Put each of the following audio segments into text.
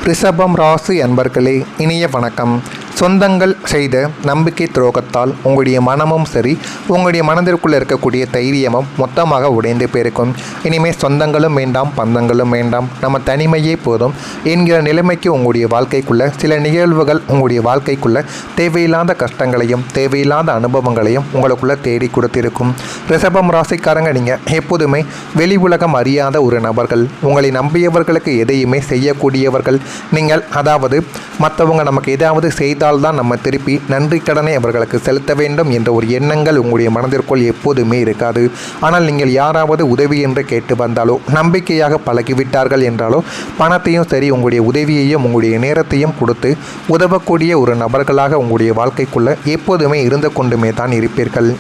ரிஷபம் ராசி அன்பர்களே, இனிய வணக்கம். சொந்தங்கள் செய்த நம்பிக்கை துரோகத்தால் உங்களுடைய மனமும் சரி, உங்களுடைய மனதிற்குள்ளே இருக்கக்கூடிய தைரியமும் மொத்தமாக உடைந்து போயிருக்கும். இனிமேல் சொந்தங்களும் வேண்டாம், பந்தங்களும் வேண்டாம், நம்ம தனிமையே போதும் என்கிற நிலைமைக்கு உங்களுடைய வாழ்க்கைக்குள்ளே சில நிகழ்வுகள் உங்களுடைய வாழ்க்கைக்குள்ளே தேவையில்லாத கஷ்டங்களையும் தேவையில்லாத அனுபவங்களையும் உங்களுக்குள்ளே தேடி கொடுத்திருக்கும். ரிஷபம் ராசிக்காரங்க, நீங்கள் எப்போதுமே வெளி உலகம் அறியாத ஒரு நபர்கள். உங்களை நம்பியவர்களுக்கு எதையுமே செய்யக்கூடியவர்கள் நீங்கள். அதாவது மற்றவங்க நமக்கு ஏதாவது செய்தால்தான் நம்ம திருப்பி நன்றி கடனை அவர்களுக்கு செலுத்த வேண்டும் என்ற ஒரு எண்ணங்கள் உங்களுடைய மனதிற்குள் எப்போதுமே இருக்காது. ஆனால் நீங்கள் யாராவது உதவி என்று கேட்டு வந்தாலோ, நம்பிக்கையாக பழகிவிட்டார்கள் என்றாலோ, பணத்தையும் சரி உங்களுடைய உதவியையும் உங்களுடைய நேரத்தையும் கொடுத்து உதவக்கூடிய ஒரு நபர்களாக உங்களுடைய வாழ்க்கைக்குள்ளே எப்போதுமே இருந்து கொண்டுமே தான் இருப்பீர்கள்.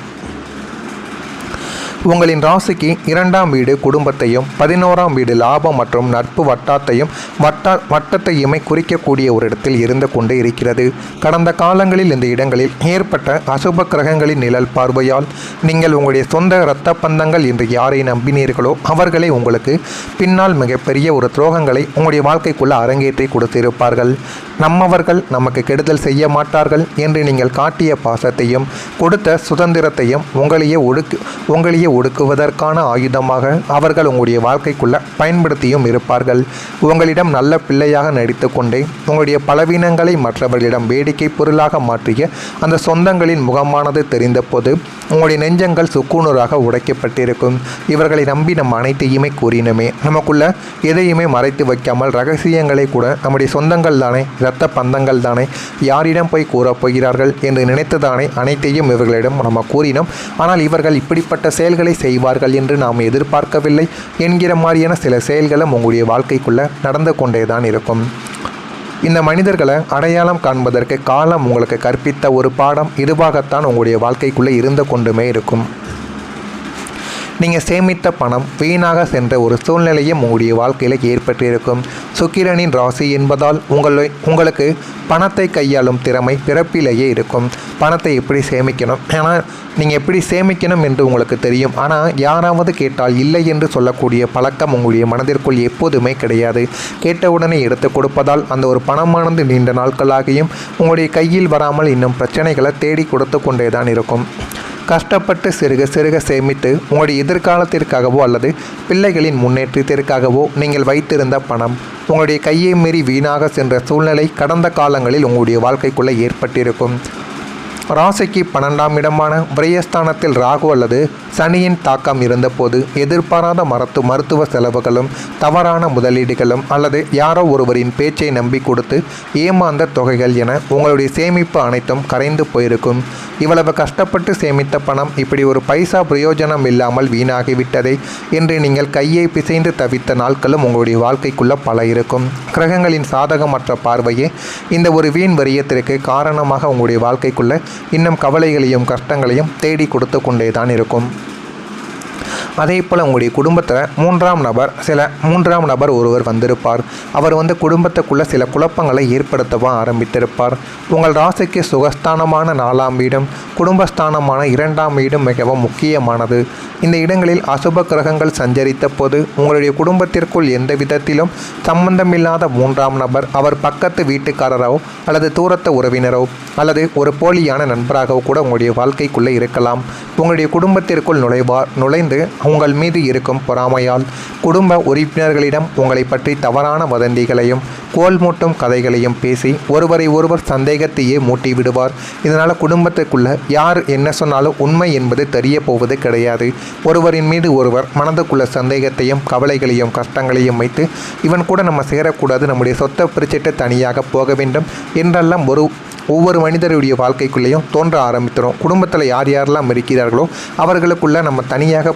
உங்களின் ராசிக்கு 2ஆம் வீடு குடும்பத்தையும் 11ஆம் வீடு லாபம் மற்றும் நட்பு வட்டத்தையுமே குறிக்கக்கூடிய ஒரு இடத்தில் இருந்து கொண்டு இருக்கிறது. கடந்த காலங்களில் இந்த இடங்களில் ஏற்பட்ட அசுப கிரகங்களின் நிழல் பார்வையால் நீங்கள் உங்களுடைய சொந்த இரத்த பந்தங்கள் என்று யாரை நம்பினீர்களோ அவர்களே உங்களுக்கு பின்னால் மிகப்பெரிய ஒரு துரோகங்களை உங்களுடைய வாழ்க்கைக்குள்ள அரங்கேற்றி கொடுத்திருப்பார்கள். நம்மவர்கள் நமக்கு கெடுதல் செய்ய மாட்டார்கள் என்று நீங்கள் காட்டிய பாசத்தையும் கொடுத்த சுதந்திரத்தையும் உங்களையே ஒடுக்குவதற்கான ஆயுதமாக அவர்கள் உங்களுடைய வாழ்க்கைக்குள்ள பயன்படுத்தியும் இருப்பார்கள். உங்களிடம் நல்ல பிள்ளையாக நடித்து கொண்டே உங்களுடைய பலவீனங்களை மற்றவர்களிடம் வேடிக்கை பொருளாக மாற்றிய அந்த சொந்தங்களின் முகமானது தெரிந்த போது உங்களுடைய நெஞ்சங்கள் சுக்குநூறாக உடைக்கப்பட்டிருக்கும். இவர்களை நம்பி நம்ம அனைத்தையுமே கூறினமே, நமக்குள்ள எதையுமே மறைத்து வைக்காமல் ரகசியங்களை கூட நம்முடைய சொந்தங்கள் தானே, இரத்த பந்தங்கள் தானே, யாரிடம் போய் கூறப்போகிறார்கள் என்று நினைத்துதானே அனைத்தையும் இவர்களிடம் நம்ம கூறினோம். ஆனால் இவர்கள் இப்படிப்பட்ட செயல்களை செய்வார்கள் என்று நாம் எதிர்பார்க்கவில்லை என்கிற மாதிரியான சில செயல்களும் உங்களுடைய வாழ்க்கைக்குள்ள நடந்து கொண்டேதான் இருக்கும். இந்த மனிதர்களை அடையாளம் காண்பதற்கு காலம் உங்களுக்கு கற்பித்த ஒரு பாடம் இதுவாகத்தான் உங்களுடைய வாழ்க்கைக்குள்ளே இருந்து கொண்டுமே இருக்கும். நீங்கள் சேமித்த பணம் வீணாக சென்ற ஒரு சூழ்நிலையும் உங்களுடைய வாழ்க்கையில் ஏற்பட்டிருக்கும். சுக்கிரனின் ராசி என்பதால் உங்களுக்கு பணத்தை கையாளும் திறமை பிறப்பிலேயே இருக்கும். பணத்தை எப்படி சேமிக்கணும், ஆனால் நீங்கள் எப்படி சேமிக்கணும் என்று உங்களுக்கு தெரியும். ஆனால் யாராவது கேட்டால் இல்லை என்று சொல்லக்கூடிய பழக்கம் உங்களுடைய மனதிற்குள் எப்போதுமே கிடையாது. கேட்டவுடனே எடுத்து கொடுப்பதால் அந்த ஒரு பணமானது நீண்ட நாட்களாகியும் உங்களுடைய கையில் வராமல் இன்னும் பிரச்சனைகளை தேடி கொடுத்து கொண்டே தான் இருக்கும். கஷ்டப்பட்டு சிறுக சேமித்து உங்களுடைய எதிர்காலத்திற்காகவோ அல்லது பிள்ளைகளின் முன்னேற்றத்திற்காகவோ நீங்கள் வைத்திருந்த பணம் உங்களுடைய கையை மீறி வீணாக சென்ற சூழ்நிலை கடந்த காலங்களில் உங்களுடைய வாழ்க்கைக்குள்ளே ஏற்பட்டிருக்கும். ராசிக்கு 12ஆம் இடமான விரயஸ்தானத்தில் ராகு அல்லது சனியின் தாக்கம் இருந்தபோது எதிர்பாராத மருத்துவ செலவுகளும் தவறான முதலீடுகளும் அல்லது யாரோ ஒருவரின் பேச்சை நம்பி கொடுத்து ஏமாந்த தொகைகள் என உங்களுடைய சேமிப்பு அனைத்தும் கரைந்து போயிருக்கும். இவ்வளவு கஷ்டப்பட்டு சேமித்த பணம் இப்படி ஒரு பைசா பிரயோஜனம் இல்லாமல் வீணாகிவிட்டதே என்று நீங்கள் கையை பிசைந்து தவித்த நாட்களும் உங்களுடைய வாழ்க்கைக்குள்ள பல இருக்கும். கிரகங்களின் சாதகமற்ற பார்வையே இந்த ஒரு வீண் வரியத்திற்கு காரணமாக உங்களுடைய வாழ்க்கைக்குள்ள இன்னும் கவலைகளையும் கஷ்டங்களையும் தேடி கொடுத்து கொண்டே தான் இருக்கும். அதே போல் உங்களுடைய குடும்பத்தில் மூன்றாம் நபர் ஒருவர் வந்திருப்பார். அவர் குடும்பத்துக்குள்ளே சில குழப்பங்களை ஏற்படுத்தவும் ஆரம்பித்திருப்பார். உங்கள் ராசிக்கு சுகஸ்தானமான 4ஆம் வீடும் குடும்பஸ்தானமான 2ஆம் வீடும் மிகவும் முக்கியமானது. இந்த இடங்களில் அசுப கிரகங்கள் சஞ்சரித்த போது உங்களுடைய குடும்பத்திற்குள் எந்த விதத்திலும் சம்பந்தமில்லாத 3ஆம் நபர், அவர் பக்கத்து வீட்டுக்காரரோ அல்லது தூரத்த உறவினரோ அல்லது ஒரு போலியான நண்பராகவோ கூட உங்களுடைய வாழ்க்கைக்குள்ளே இருக்கலாம். உங்களுடைய குடும்பத்திற்குள் நுழைந்து உங்கள் மீது இருக்கும் பொறாமையால் குடும்ப உறுப்பினர்களிடம் உங்களை பற்றி தவறான வதந்திகளையும் கோல்மூட்டும் கதைகளையும் பேசி ஒருவரை ஒருவர் சந்தேகத்தையே மூட்டி விடுவார். இதனால் குடும்பத்துக்குள்ள யார் என்ன சொன்னாலும் உண்மை என்பது தெரிய போவது கிடையாது. ஒருவரின் மீது ஒருவர் மனதுக்குள்ள சந்தேகத்தையும் கவலைகளையும் கஷ்டங்களையும் வைத்து இவன் கூட நம்ம சேரக்கூடாது, நம்முடைய சொத்தை பிரிச்சிட்டு தனியாக போக வேண்டும் என்றெல்லாம் ஒவ்வொரு மனிதருடைய வாழ்க்கைக்குள்ளேயும் தோன்ற ஆரம்பித்தரும். குடும்பத்தில் யார் யாரெல்லாம் இருக்கிறார்களோ அவர்களுக்குள்ள நம்ம தனியாக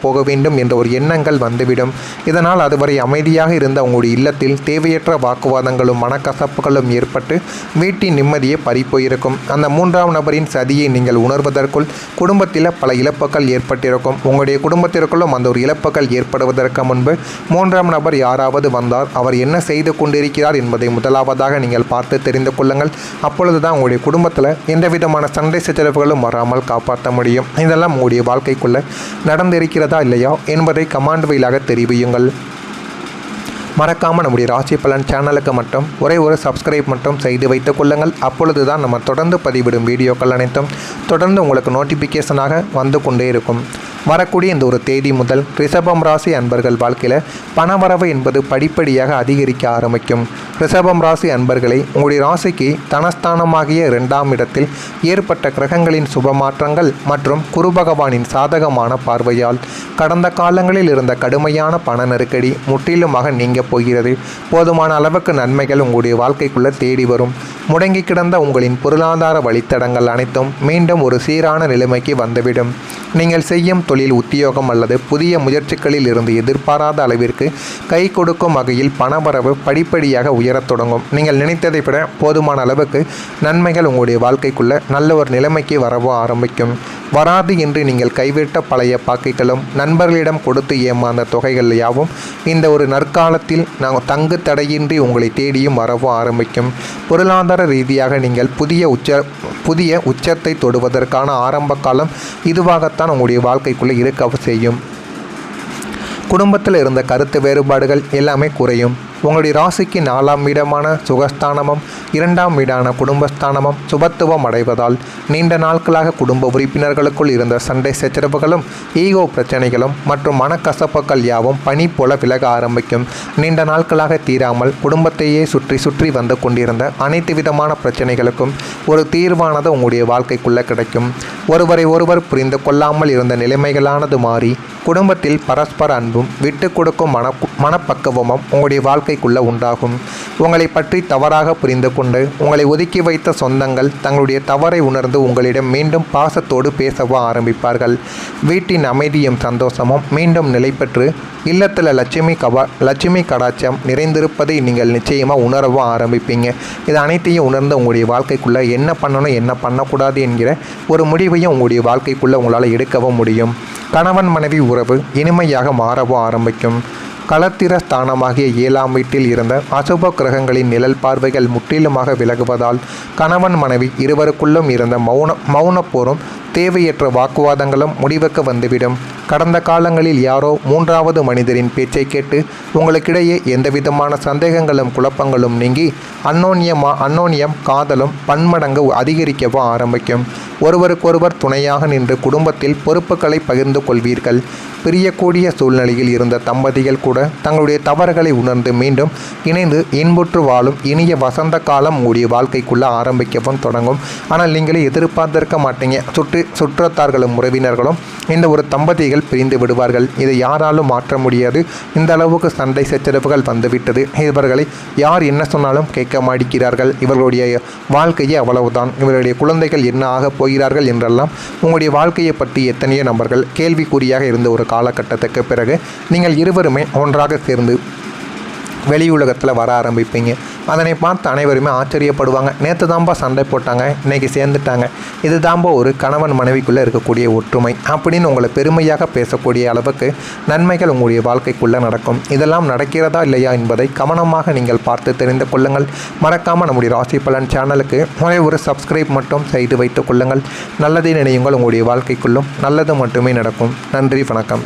போக வேண்டும் என்ற ஒரு எண்ணங்கள் வந்துவிடும். இதனால் அதுவரை அமைதியாக இருந்த உங்களுடைய இல்லத்தில் தேவையற்ற வாக்குவாதங்களும் மனக்கசப்புகளும் ஏற்பட்டு வீட்டின் நிம்மதியை பறிப்போயிருக்கும். அந்த 3ஆம் நபரின் சதியை நீங்கள் உணர்வதற்குள் குடும்பத்தில் பல இழப்புகள் ஏற்பட்டிருக்கும். உங்களுடைய குடும்பத்திற்குள்ளும் அந்த ஒரு இழப்புகள் ஏற்படுவதற்கு முன்பு 3ஆம் நபர் யாராவது வந்தால் அவர் என்ன செய்து கொண்டிருக்கிறார் என்பதை முதலாவதாக நீங்கள் பார்த்து தெரிந்து கொள்ளுங்கள். அப்பொழுது தான் உங்களுடைய குடும்பத்தில் எந்த விதமான சண்டை சச்சரவுகளும் வராமல் காப்பாற்ற முடியும். இதெல்லாம் உங்களுடைய வாழ்க்கைக்குள்ள நடந்திருக்கிறதா இல்லையா என்பதை கமாண்ட் வழியாக தெரிவியுங்கள். மறக்காமல் நம்முடைய ராசி பலன் சேனலுக்கு மட்டும் ஒரே ஒரு சப்ஸ்கிரைப் மட்டும் செய்து வைத்துக் கொள்ளுங்கள். அப்பொழுது தான் நம்ம தொடர்ந்து பதிவிடும் வீடியோக்கள் அனைத்தும் தொடர்ந்து உங்களுக்கு நோட்டிஃபிகேஷனாக வந்து கொண்டே இருக்கும். வரக்கூடிய இந்த ஒரு தேதி முதல் ரிஷபம் ராசி அன்பர்கள் வாழ்க்கையில் பணவரவு என்பது படிப்படியாக அதிகரிக்க ஆரம்பிக்கும். ரிஷபம் ராசி அன்பர்களை உங்களுடைய ராசிக்கு தனஸ்தானமாகிய 2ஆம் இடத்தில் ஏற்பட்ட கிரகங்களின் சுபமாற்றங்கள் மற்றும் குரு பகவானின் சாதகமான பார்வையால் கடந்த காலங்களில் இருந்த கடுமையான பண நெருக்கடி முற்றிலுமாக நீங்க போகிறது. போதுமான அளவுக்கு நன்மைகள் உங்களுடைய வாழ்க்கைக்குள்ள தேடி வரும். முடங்கி கிடந்த உங்களின் பொருளாதார வழித்தடங்கள் அனைத்தும் மீண்டும் ஒரு சீரான நிலைமைக்கு வந்துவிடும். நீங்கள் செய்யும் தொழில், உத்தியோகம் அல்லது புதிய முயற்சிகளில் இருந்து எதிர்பாராத அளவிற்கு கை கொடுக்கும் வகையில் பணவரவு படிப்படியாக உயரத் தொடங்கும். நீங்கள் நினைத்ததை விட போதுமான அளவுக்கு நன்மைகள் உங்களுடைய வாழ்க்கைக்குள்ள நல்ல ஒரு நிலைமைக்கு வரவோ ஆரம்பிக்கும். வராது என்று நீங்கள் கைவிட்ட பழைய பாக்கைகளும் நண்பர்களிடம் கொடுத்து ஏமாந்த தொகைகள் யாவும் இந்த ஒரு நற்காலத்தில் நாங்கள் தங்கு தடையின்றி உங்களை தேடியும் வரவோ ஆரம்பிக்கும். பொருளாதார ரீதியாக நீங்கள் புதிய உச்சத்தை தொடுவதற்கான ஆரம்ப காலம் இதுவாகத்தான் உங்களுடைய வாழ்க்கைக்குள்ளே இருக்க செய்யும். குடும்பத்தில் இருந்த கருத்து வேறுபாடுகள் எல்லாமே குறையும். உங்களுடைய ராசிக்கு 4ஆம் இடமான சுகஸ்தானமும் 2ஆம் வீடான குடும்பஸ்தானமும் சுபத்துவம் அடைவதால் நீண்ட நாட்களாக குடும்ப உறுப்பினர்களுக்குள் இருந்த சண்டை சச்சரவுகளும் ஈகோ பிரச்சனைகளும் மற்றும் மனக்கசப்புகள் யாவும் பனி போல விலக ஆரம்பிக்கும். நீண்ட நாட்களாக தீராமல் குடும்பத்தையே சுற்றி வந்து கொண்டிருந்த அனைத்து விதமான பிரச்சனைகளுக்கும் ஒரு தீர்வானது உங்களுடைய வாழ்க்கைக்குள்ளே கிடைக்கும். ஒருவர் புரிந்து கொள்ளாமல் இருந்த நிலைமைகளானது மாறி குடும்பத்தில் பரஸ்பர அன்பும் விட்டு கொடுக்கும் மனப்பக்குவமும் உங்களுடைய வாழ்க்கைக்குள்ளே உண்டாகும். உங்களை பற்றி தவறாக புரிந்து கொண்டு உங்களை ஒதுக்கி வைத்த சொந்தங்கள் தங்களுடைய தவறை உணர்ந்து உங்களிடம் மீண்டும் பாசத்தோடு பேசவோ ஆரம்பிப்பார்கள். வீட்டின் அமைதியும் சந்தோஷமும் மீண்டும் நிலை பெற்று இல்லத்தில் லட்சுமி கடாட்சம் நிறைந்திருப்பதை நீங்கள் நிச்சயமாக உணரவோ ஆரம்பிப்பீங்க. இது அனைத்தையும் உணர்ந்து உங்களுடைய வாழ்க்கைக்குள்ளே என்ன பண்ணணும் என்ன பண்ணக்கூடாது என்கிற ஒரு முடிவையும் உங்களுடைய வாழ்க்கைக்குள்ளே உங்களால் எடுக்கவும் முடியும். கணவன் மனைவி உறவு இனிமையாக மாறவோ ஆரம்பிக்கும். களத்திர ஸ்தானமாகிய 7ஆம் வீட்டில் இருந்த அசுப கிரகங்களின் நிழல் பார்வைகள் முற்றிலுமாக விலகுவதால் கணவன் மனைவி இருவருக்குள்ளும் இருந்த மௌன போரும் தேவையற்ற வாக்குவாதங்களும் முடிவுக்கு வந்துவிடும். கடந்த காலங்களில் யாரோ 3வது மனிதரின் பேச்சை கேட்டு உங்களுக்கிடையே எந்தவிதமான சந்தேகங்களும் குழப்பங்களும் நீங்கி அன்னோன்யம் காதலும் பன்மடங்கு அதிகரிக்கவோ ஆரம்பிக்கும். ஒருவருக்கொருவர் துணையாக நின்று குடும்பத்தில் பொறுப்புகளை பகிர்ந்து கொள்வீர்கள். பிரியக்கூடிய சூழ்நிலையில் இருந்த தம்பதிகள் கூட தங்களுடைய தவறுகளை உணர்ந்து மீண்டும் இணைந்து இன்புற்று வாழும் இனிய வசந்த காலம் உங்களுடைய வாழ்க்கைக்குள்ளே ஆரம்பிக்கவும் தொடங்கும். ஆனால் நீங்களே எதிர்பார்த்திருக்க மாட்டீங்க. சுற்றத்தார்களும் உறவினர்களும் இந்த ஒரு தம்பதிகள் பிரிந்து விடுவார்கள். இதை யாராலும் மாற்ற முடியாது. இந்த அளவுக்கு சண்டை சச்சரவுகள் வந்துவிட்டது. இவர்களை யார் என்ன சொன்னாலும் கேட்க மாட்டேங்கிறார்கள். இவர்களுடைய வாழ்க்கையே அவ்வளவுதான். இவர்களுடைய குழந்தைகள் என்ன ஆக போகிறார்கள் என்றெல்லாம் உங்களுடைய வாழ்க்கையை பற்றி எத்தனையோ நபர்கள் கேள்விக்குறியாக இருந்த ஒரு காலகட்டத்துக்கு பிறகு நீங்கள் இருவருமே ஒன்றாக சேர்ந்து வெளியுலகத்தில் வர ஆரம்பிப்பீங்க. அதனை பார்த்து அனைவருமே ஆச்சரியப்படுவாங்க. நேற்று தாம்பா சண்டை போட்டாங்க, இன்றைக்கி சேர்ந்துட்டாங்க. இது தாம்பா ஒரு கணவன் மனைவிக்குள்ளே இருக்கக்கூடிய ஒற்றுமை அப்படின்னு உங்களை பெருமையாக பேசக்கூடிய அளவுக்கு நன்மைகள் உங்களுடைய வாழ்க்கைக்குள்ளே நடக்கும். இதெல்லாம் நடக்கிறதா இல்லையா என்பதை கவனமாக நீங்கள் பார்த்து தெரிந்து கொள்ளுங்கள். மறக்காமல் நம்முடைய ராசி பலன் சேனலுக்கு ஒரே ஒரு சப்ஸ்கிரைப் மட்டும் செய்து வைத்துக் கொள்ளுங்கள். நல்லதை நினையுங்கள். உங்களுடைய வாழ்க்கைக்குள்ளும் நல்லது மட்டுமே நடக்கும். நன்றி, வணக்கம்.